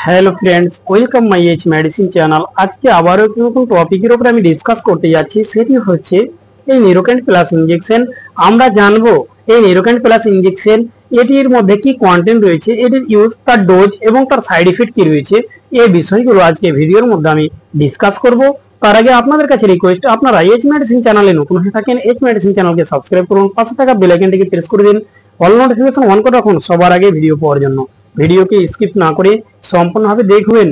Hello friends, welcome my H medicine channel. আজকে আবারও একটি নতুন টপিকের উপর আমি ডিসকাস করতে যাচ্ছি, সেটি হচ্ছে এই নিউরোক্যান্ট প্লাস ইনজেকশন। আমরা জানবো এই নিউরোক্যান্ট প্লাস ইনজেকশন এটির মধ্যে কি কন্টেন্ট রয়েছে, এটির ইউজ, তার ডোজ এবং তার সাইড এফেক্ট কি রয়েছে, এই বিষয়গুলো আজকে ভিডিওর মধ্যে আমি ডিসকাস করব। তার আগে আপনাদের কাছে রিকোয়েস্ট, আপনারা এইচ মেডিসিন চ্যানেলে নতুন হয়ে থাকেন, এইচ মেডিসিন চ্যানেলকে সাবস্ক্রাইব করুন, পাশে থাকা বেল আইকনটিকে প্রেস করে দিন, অল নোটিফিকেশন অন করে রাখুন সবার আগে ভিডিও পাওয়ার জন্য। ভিডিওকে স্কিপ না করে সম্পূর্ণভাবে দেখবেন,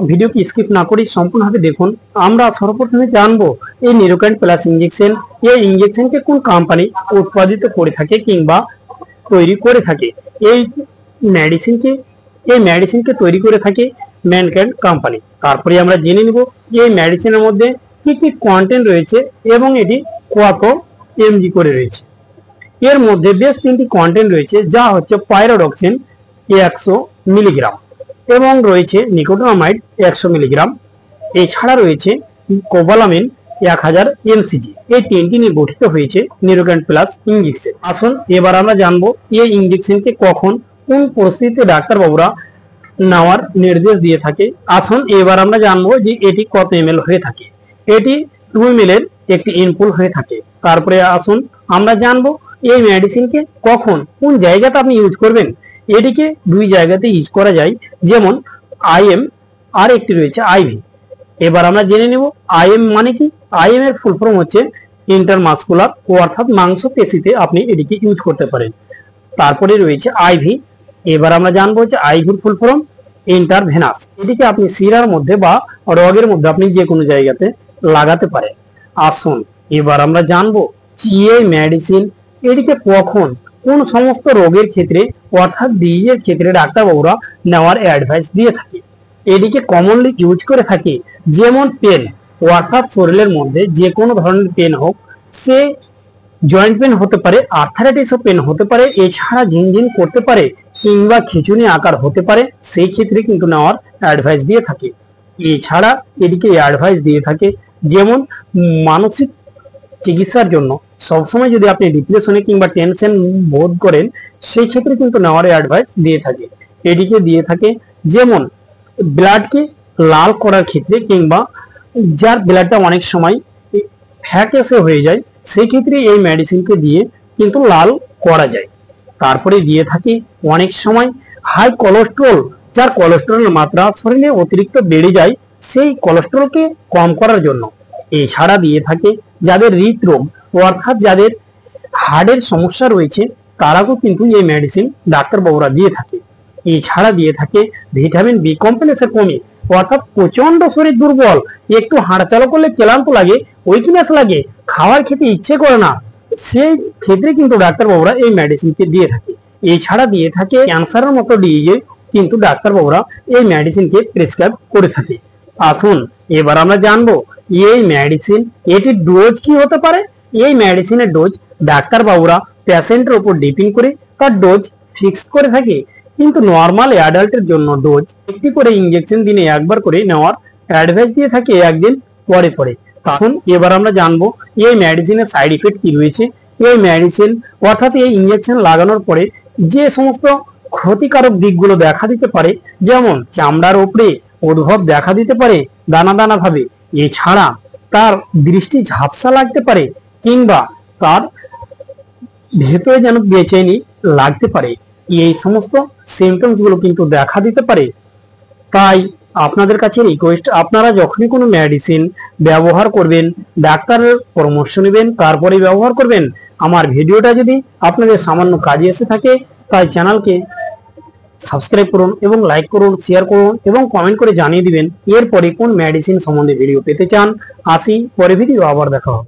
ভিডিওকে স্কিপ না করে সম্পূর্ণভাবে দেখুন। আমরা সর্বপ্রথমে জানবো এই নিউরোক্যান্ট প্লাস ইনজেকশন, এই ইনজেকশনকে কোন কোম্পানি উৎপাদিত করে থাকে কিংবা তৈরি করে থাকে। এই মেডিসিনকে তৈরি করে থাকে ম্যানকাইন্ড কোম্পানি। তারপরে আমরা জেনে নিব এই মেডিসিনের মধ্যে কি কি কন্টেন্ট রয়েছে এবং এটি কত এমজি করে রয়েছে। এর মধ্যে বেশ তিনটি কন্টেন্ট রয়েছে, যা হচ্ছে পাইরোডক্সিন 100 মিলিগ্রাম এবং রয়েছে নিকোটিনামাইড 100 মিলিগ্রাম। এছাড়া রয়েছে কোবালামিন 1000 এমসিজি। এই তিনটি নিয়ে গঠিত হয়েছে নিউরোক্যান্ট প্লাস ইনজেকশন। আসুন এবার আমরা জানবো এই ইনজেকশনকে কখন কোন পরিস্থিতিতে ডাক্তারবাবুরা নেওয়ার নির্দেশ দিয়ে থাকে। আসুন এবার আমরা জানবো যে এটি কত এমএল হয়ে থাকে। এটি 2 ml এর একটি ইনপুল হয়ে থাকে। তারপরে আসুন আমরা জানবো এই মেডিসিনকে কখন কোন জায়গাতে আপনি ইউজ করবেন। এটিকে দুই জায়গাতে ইউজ করা যায়, যেমন আইএম আর একটি রয়েছে আইভি। এবার আমরা জেনে নেব আইএম মানে কি। আইএম এর ফুল ফর্ম হচ্ছে ইন্টারমাসকুলার, অর্থাৎ মাংসপেশিতে আপনি এটিকে ইউজ করতে পারেন। তারপরে রয়েছে আইভি। এবার আমরা জানবো যে আইভির ফুল ফর্ম ইন্টারভেনাস। এটিকে আপনি শিরার মধ্যে বা রগের মধ্যে আপনি যে কোনো জায়গাতে লাগাতে পারেন। আসুন এবার আমরা জানবো এই মেডিসিন এটিকে কখন কোন সমস্ত রোগের ক্ষেত্রে অর্থাৎ ডিজিজের ক্ষেত্রে ডাক্তারবাবুরা নেওয়ার অ্যাডভাইস দিয়ে থাকে। এটিকে কমনলি ইউজ করে থাকে যেমন পেন, অর্থাৎ শরীরের মধ্যে যে কোনো ধরনের পেন হোক, সে জয়েন্ট পেন হতে পারে, আর্থারাইটিসও পেন হতে পারে, এছাড়া ঝিনঝিন করতে পারে কিংবা খিঁচুনি আকার হতে পারে, সেই ক্ষেত্রে কিন্তু নেওয়ার অ্যাডভাইস দিয়ে থাকে। এছাড়া এটিকে অ্যাডভাইস দিয়ে থাকে যেমন মানসিক চিকিৎসার জন্য সবসময় যদি আপনি ডিপ্রেশনে কিংবা টেনশন বোধ করেন, সেই ক্ষেত্রে কিন্তু নেওয়ার অ্যাডভাইস দিয়ে থাকে। এটিকে দিয়ে থাকে যেমন ব্লাডকে লাল করার ক্ষেত্রে কিংবা যার ব্লাডটা অনেক সময় ফ্যাকাশে হয়ে যায়, সেই ক্ষেত্রে এই মেডিসিনকে দিয়ে কিন্তু লাল করা যায়। তারপরে দিয়ে থাকে অনেক সময় হাই কোলেস্টেরল, যার কোলেস্টেরলের মাত্রা শরীরে অতিরিক্ত বেড়ে যায়, সেই কোলেস্টেরলকে কম করার জন্য। এছাড়া দিয়ে থাকে যাদের হৃদরোগ অর্থাৎ যাদের হার্টের সমস্যা রয়েছে, তারাও কিন্তু এই মেডিসিন ডাক্তারবাবুরা দিয়ে থাকে। এছাড়া দিয়ে থাকে ভিটামিন বি কমপ্লেক্সের কমে, অর্থাৎ প্রচন্ড শরীর দুর্বল, একটু হাঁটাচলা করলে ক্লান্ত লাগে, উইকনেস লাগে, খাওয়ার খেতে ইচ্ছে করে না, সেই ক্ষেত্রে কিন্তু ডাক্তারবাবুরা এই মেডিসিনকে দিয়ে থাকে। এছাড়া দিয়ে থাকে ক্যান্সারের মতো ডিজিজে কিন্তু ডাক্তারবাবুরা এই মেডিসিনকে প্রেসক্রাইব করে থাকে। আসুন এবার আমরা জানবো এই মেডিসিন এটির ডোজ কি হতে পারে। এই মেডিসিনের ডোজ ডাক্তারবাবুরা পেশেন্টের উপর ডিপেন্ড করে তার ডোজ ফিক্স করে থাকে, কিন্তু নর্মাল অ্যাডাল্টের জন্য ডোজ একটি করে ইনজেকশন দিনে একবার করে নেওয়ার অ্যাডভাইস দিয়ে থাকে একদিন পরে পরে। আসুন এবার আমরা জানবো এই মেডিসিনের সাইড ইফেক্ট কি রয়েছে। এই মেডিসিন অর্থাৎ এই ইনজেকশন লাগানোর পরে যে সমস্ত ক্ষতিকারক দিকগুলো দেখা দিতে পারে, যেমন চামড়ার উপরে উদ্ভব দেখা দিতে পারে দানা দানা ভাবে, এছাড়া তার দৃষ্টি ঝাপসা লাগতে পারে কিংবা তার ভেতরে যেন বেচেনি লাগতে পারে, এই সমস্ত সিমটমস গুলো কিন্তু দেখা দিতে পারে। তাই আপনাদের কাছে রিকোয়েস্ট, আপনারা যখনই কোনো মেডিসিন ব্যবহার করবেন ডাক্তারের পরামর্শ নেবেন, তারপরে ব্যবহার করবেন। আমার ভিডিওটা যদি আপনাদের সামান্য কাজে এসে থাকে, তাই চ্যানেলকে সাবস্ক্রাইব করুন এবং লাইক করুন, শেয়ার করুন এবং কমেন্ট করে জানিয়ে দিবেন এরপরে কোন মেডিসিন সম্বন্ধে ভিডিও পেতে চান। আসি পরে ভিডিও আবার দেখা হবে।